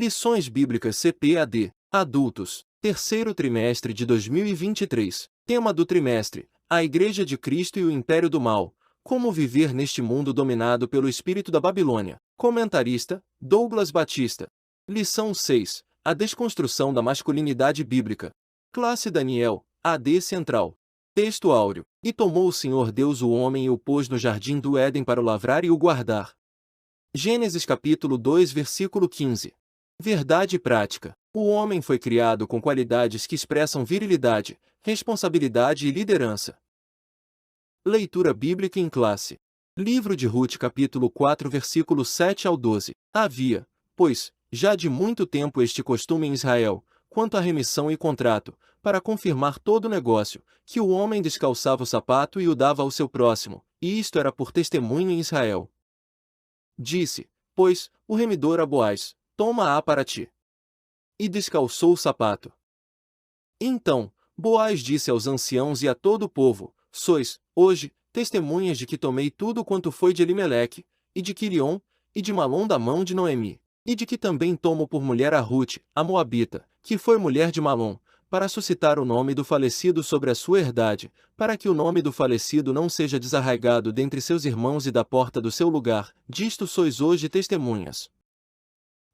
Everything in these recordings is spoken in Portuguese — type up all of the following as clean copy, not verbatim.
Lições Bíblicas CPAD, Adultos, terceiro trimestre de 2023. Tema do trimestre: a Igreja de Cristo e o Império do Mal. Como viver neste mundo dominado pelo espírito da Babilônia. Comentarista: Douglas Batista. Lição 6: a desconstrução da masculinidade bíblica. Classe Daniel, AD Central. Texto áureo: e tomou o Senhor Deus o homem e o pôs no jardim do Éden para o lavrar e o guardar. Gênesis capítulo 2 versículo 15. Verdade prática. O homem foi criado com qualidades que expressam virilidade, responsabilidade e liderança. Leitura bíblica em classe. Livro de Ruth capítulo 4 versículo 7 ao 12. Havia, pois, já de muito tempo este costume em Israel, quanto à remissão e contrato, para confirmar todo o negócio, que o homem descalçava o sapato e o dava ao seu próximo, e isto era por testemunho em Israel. Disse, pois, o remidor a Boaz: toma-a para ti. E descalçou o sapato. Então, Boaz disse aos anciãos e a todo o povo: sois, hoje, testemunhas de que tomei tudo quanto foi de Elimeleque, e de Quirion, e de Malom da mão de Noemi, e de que também tomo por mulher a Ruth, a Moabita, que foi mulher de Malom, para suscitar o nome do falecido sobre a sua herdade, para que o nome do falecido não seja desarraigado dentre seus irmãos e da porta do seu lugar, disto sois hoje testemunhas.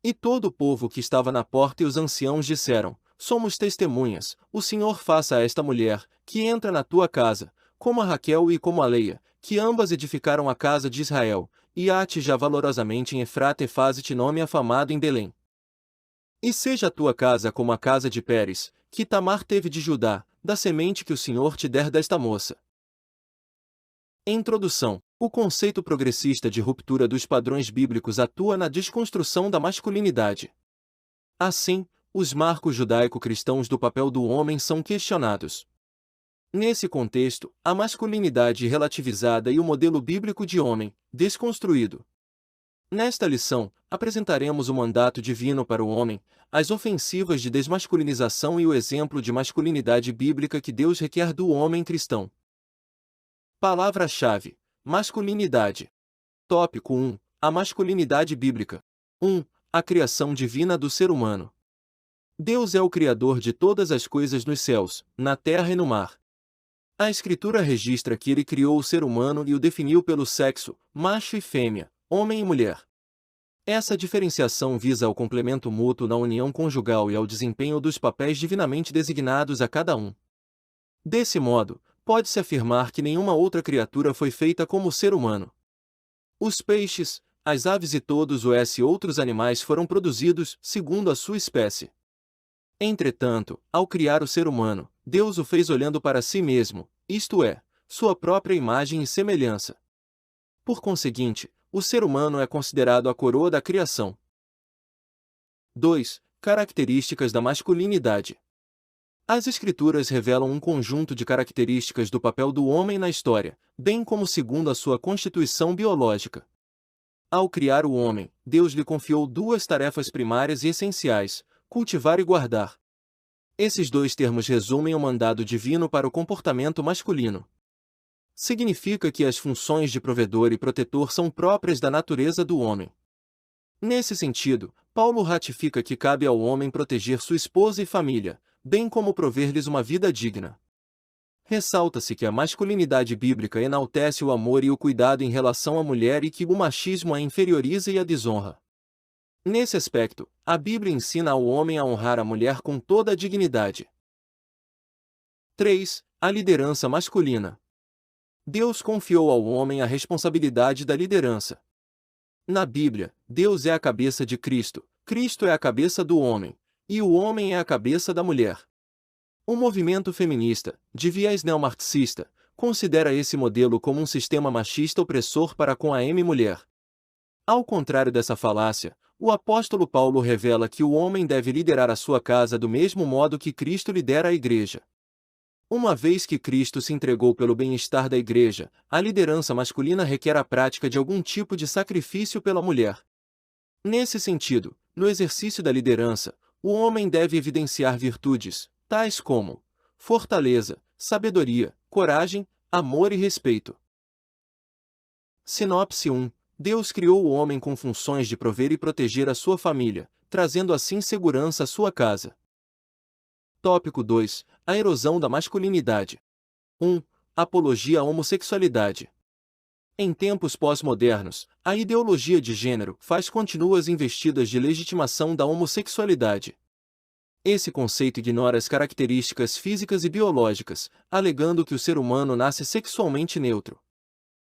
E todo o povo que estava na porta e os anciãos disseram: somos testemunhas, o Senhor faça a esta mulher, que entra na tua casa, como a Raquel e como a Leia, que ambas edificaram a casa de Israel, e ate já valorosamente em Efrata e faze-te nome afamado em Belém. E seja a tua casa como a casa de Pérez, que Tamar teve de Judá, da semente que o Senhor te der desta moça. Introdução. O conceito progressista de ruptura dos padrões bíblicos atua na desconstrução da masculinidade. Assim, os marcos judaico-cristãos do papel do homem são questionados. Nesse contexto, a masculinidade relativizada e o modelo bíblico de homem, desconstruído. Nesta lição, apresentaremos o mandato divino para o homem, as ofensivas de desmasculinização e o exemplo de masculinidade bíblica que Deus requer do homem cristão. Palavra-chave: masculinidade. Tópico 1. A masculinidade bíblica. 1. A criação divina do ser humano. Deus é o Criador de todas as coisas nos céus, na terra e no mar. A Escritura registra que ele criou o ser humano e o definiu pelo sexo, macho e fêmea, homem e mulher. Essa diferenciação visa ao complemento mútuo na união conjugal e ao desempenho dos papéis divinamente designados a cada um. Desse modo, pode-se afirmar que nenhuma outra criatura foi feita como o ser humano. Os peixes, as aves e todos os outros animais foram produzidos segundo a sua espécie. Entretanto, ao criar o ser humano, Deus o fez olhando para si mesmo, isto é, sua própria imagem e semelhança. Por conseguinte, o ser humano é considerado a coroa da criação. 2. Características da masculinidade. As Escrituras revelam um conjunto de características do papel do homem na história, bem como segundo a sua constituição biológica. Ao criar o homem, Deus lhe confiou duas tarefas primárias e essenciais: cultivar e guardar. Esses dois termos resumem o mandado divino para o comportamento masculino. Significa que as funções de provedor e protetor são próprias da natureza do homem. Nesse sentido, Paulo ratifica que cabe ao homem proteger sua esposa e família, bem como prover-lhes uma vida digna. Ressalta-se que a masculinidade bíblica enaltece o amor e o cuidado em relação à mulher e que o machismo a inferioriza e a desonra. Nesse aspecto, a Bíblia ensina ao homem a honrar a mulher com toda a dignidade. 3. A liderança masculina. Deus confiou ao homem a responsabilidade da liderança. Na Bíblia, Deus é a cabeça de Cristo, Cristo é a cabeça do homem, e o homem é a cabeça da mulher. O movimento feminista, de viés neomarxista, considera esse modelo como um sistema machista opressor para com a mulher. Ao contrário dessa falácia, o apóstolo Paulo revela que o homem deve liderar a sua casa do mesmo modo que Cristo lidera a igreja. Uma vez que Cristo se entregou pelo bem-estar da igreja, a liderança masculina requer a prática de algum tipo de sacrifício pela mulher. Nesse sentido, no exercício da liderança, o homem deve evidenciar virtudes, tais como fortaleza, sabedoria, coragem, amor e respeito. Sinopse 1. Deus criou o homem com funções de prover e proteger a sua família, trazendo assim segurança à sua casa. Tópico 2. A erosão da masculinidade. 1. Apologia à homossexualidade. Em tempos pós-modernos, a ideologia de gênero faz contínuas investidas de legitimação da homossexualidade. Esse conceito ignora as características físicas e biológicas, alegando que o ser humano nasce sexualmente neutro.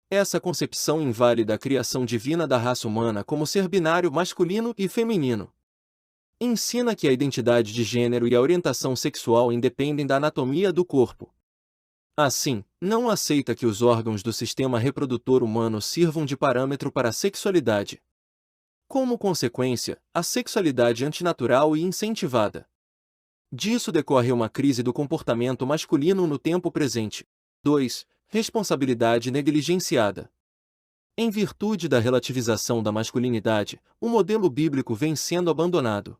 Essa concepção invalida a criação divina da raça humana como ser binário masculino e feminino. Ensina que a identidade de gênero e a orientação sexual independem da anatomia do corpo. Assim, não aceita que os órgãos do sistema reprodutor humano sirvam de parâmetro para a sexualidade. Como consequência, a sexualidade antinatural e incentivada. Disso decorre uma crise do comportamento masculino no tempo presente. 2. Responsabilidade negligenciada. Em virtude da relativização da masculinidade, o modelo bíblico vem sendo abandonado.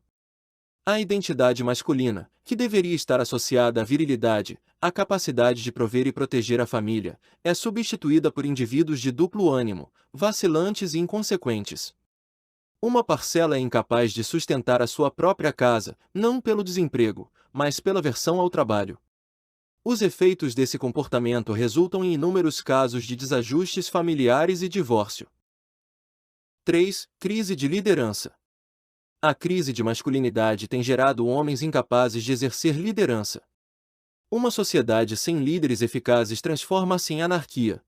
A identidade masculina, que deveria estar associada à virilidade, à capacidade de prover e proteger a família, é substituída por indivíduos de duplo ânimo, vacilantes e inconsequentes. Uma parcela é incapaz de sustentar a sua própria casa, não pelo desemprego, mas pela aversão ao trabalho. Os efeitos desse comportamento resultam em inúmeros casos de desajustes familiares e divórcio. 3. Crise de liderança. A crise de masculinidade tem gerado homens incapazes de exercer liderança. Uma sociedade sem líderes eficazes transforma-se em anarquia.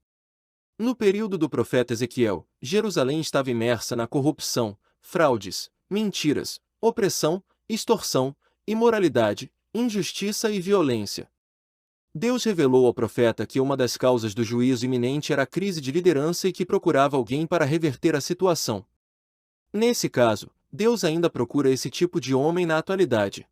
No período do profeta Ezequiel, Jerusalém estava imersa na corrupção, fraudes, mentiras, opressão, extorsão, imoralidade, injustiça e violência. Deus revelou ao profeta que uma das causas do juízo iminente era a crise de liderança e que procurava alguém para reverter a situação. Nesse caso, Deus ainda procura esse tipo de homem na atualidade.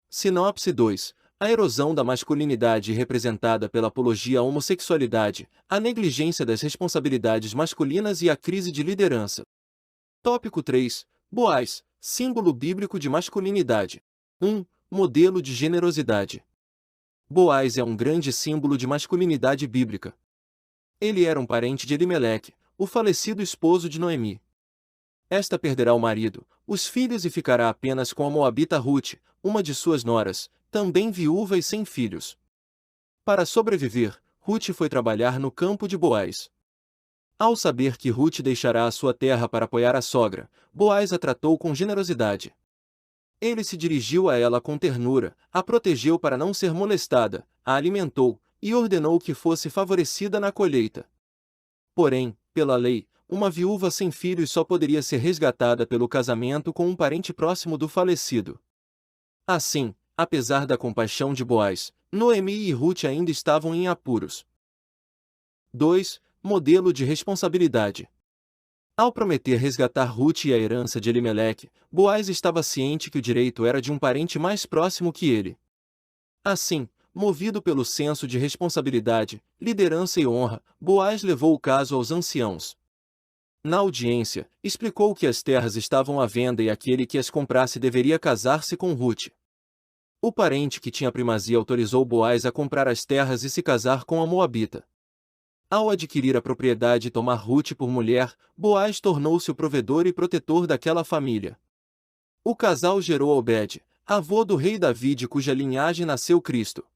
Sinopse 2. A erosão da masculinidade representada pela apologia à homossexualidade, a negligência das responsabilidades masculinas e a crise de liderança. Tópico 3. Boaz, símbolo bíblico de masculinidade. 1. Modelo de generosidade. Boaz é um grande símbolo de masculinidade bíblica. Ele era um parente de Elimeleque, o falecido esposo de Noemi. Esta perderá o marido, os filhos e ficará apenas com a moabita Ruth, uma de suas noras, também viúva e sem filhos. Para sobreviver, Ruth foi trabalhar no campo de Boaz. Ao saber que Ruth deixará a sua terra para apoiar a sogra, Boaz a tratou com generosidade. Ele se dirigiu a ela com ternura, a protegeu para não ser molestada, a alimentou, e ordenou que fosse favorecida na colheita. Porém, pela lei, uma viúva sem filhos só poderia ser resgatada pelo casamento com um parente próximo do falecido. Assim, apesar da compaixão de Boaz, Noemi e Ruth ainda estavam em apuros. 2. Modelo de responsabilidade. Ao prometer resgatar Ruth e a herança de Elimeleque, Boaz estava ciente que o direito era de um parente mais próximo que ele. Assim, movido pelo senso de responsabilidade, liderança e honra, Boaz levou o caso aos anciãos. Na audiência, explicou que as terras estavam à venda e aquele que as comprasse deveria casar-se com Ruth. O parente que tinha primazia autorizou Boaz a comprar as terras e se casar com a moabita. Ao adquirir a propriedade e tomar Ruth por mulher, Boaz tornou-se o provedor e protetor daquela família. O casal gerou Obed, avô do rei Davi de cuja linhagem nasceu Cristo.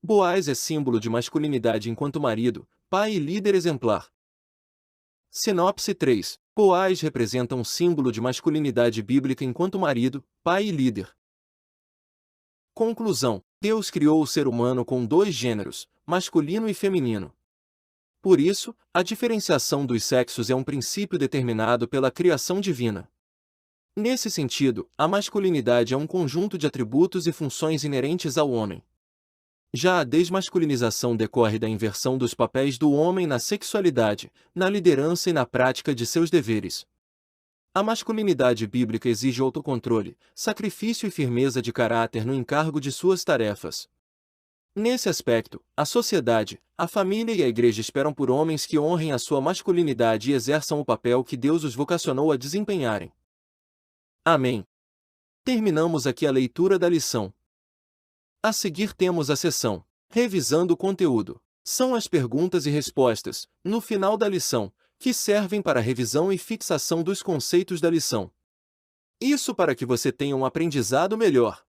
Boaz é símbolo de masculinidade enquanto marido, pai e líder exemplar. Sinopse 3. Boaz representa um símbolo de masculinidade bíblica enquanto marido, pai e líder. Conclusão. Deus criou o ser humano com dois gêneros, masculino e feminino. Por isso, a diferenciação dos sexos é um princípio determinado pela criação divina. Nesse sentido, a masculinidade é um conjunto de atributos e funções inerentes ao homem. Já a desmasculinização decorre da inversão dos papéis do homem na sexualidade, na liderança e na prática de seus deveres. A masculinidade bíblica exige autocontrole, sacrifício e firmeza de caráter no encargo de suas tarefas. Nesse aspecto, a sociedade, a família e a igreja esperam por homens que honrem a sua masculinidade e exerçam o papel que Deus os vocacionou a desempenharem. Amém. Terminamos aqui a leitura da lição. A seguir temos a seção Revisando o conteúdo. São as perguntas e respostas, no final da lição, que servem para a revisão e fixação dos conceitos da lição. Isso para que você tenha um aprendizado melhor.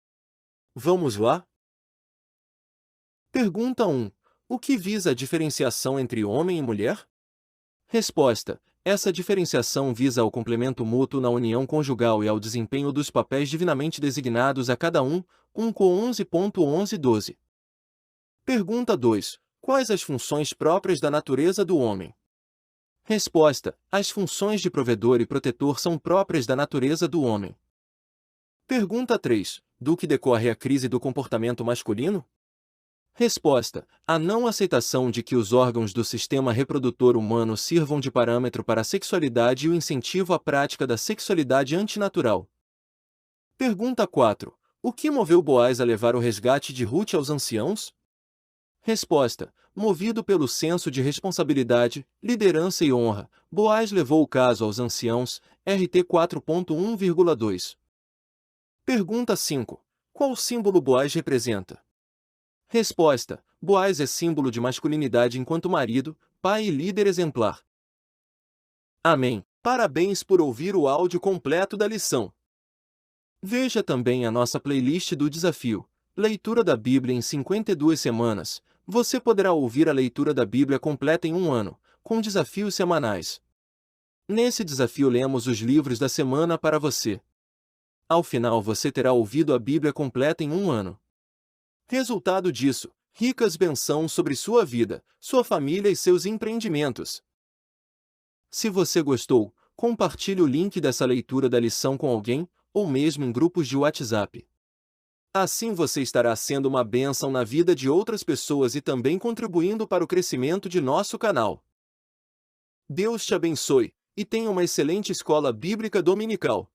Vamos lá? Pergunta 1. O que visa a diferenciação entre homem e mulher? Resposta. Essa diferenciação visa ao complemento mútuo na união conjugal e ao desempenho dos papéis divinamente designados a cada um, 1 com 11.11.12. Pergunta 2. Quais as funções próprias da natureza do homem? Resposta. As funções de provedor e protetor são próprias da natureza do homem. Pergunta 3. Do que decorre a crise do comportamento masculino? Resposta. A não aceitação de que os órgãos do sistema reprodutor humano sirvam de parâmetro para a sexualidade e o incentivo à prática da sexualidade antinatural. Pergunta 4. O que moveu Boaz a levar o resgate de Ruth aos anciãos? Resposta. Movido pelo senso de responsabilidade, liderança e honra, Boaz levou o caso aos anciãos, RT 4.1,2. Pergunta 5. Qual símbolo Boaz representa? Resposta. Boaz é símbolo de masculinidade enquanto marido, pai e líder exemplar. Amém. Parabéns por ouvir o áudio completo da lição. Veja também a nossa playlist do desafio, Leitura da Bíblia em 52 semanas. Você poderá ouvir a leitura da Bíblia completa em um ano, com desafios semanais. Nesse desafio lemos os livros da semana para você. Ao final você terá ouvido a Bíblia completa em um ano. Resultado disso, ricas bênçãos sobre sua vida, sua família e seus empreendimentos. Se você gostou, compartilhe o link dessa leitura da lição com alguém, ou mesmo em grupos de WhatsApp. Assim você estará sendo uma bênção na vida de outras pessoas e também contribuindo para o crescimento de nosso canal. Deus te abençoe, e tenha uma excelente escola bíblica dominical.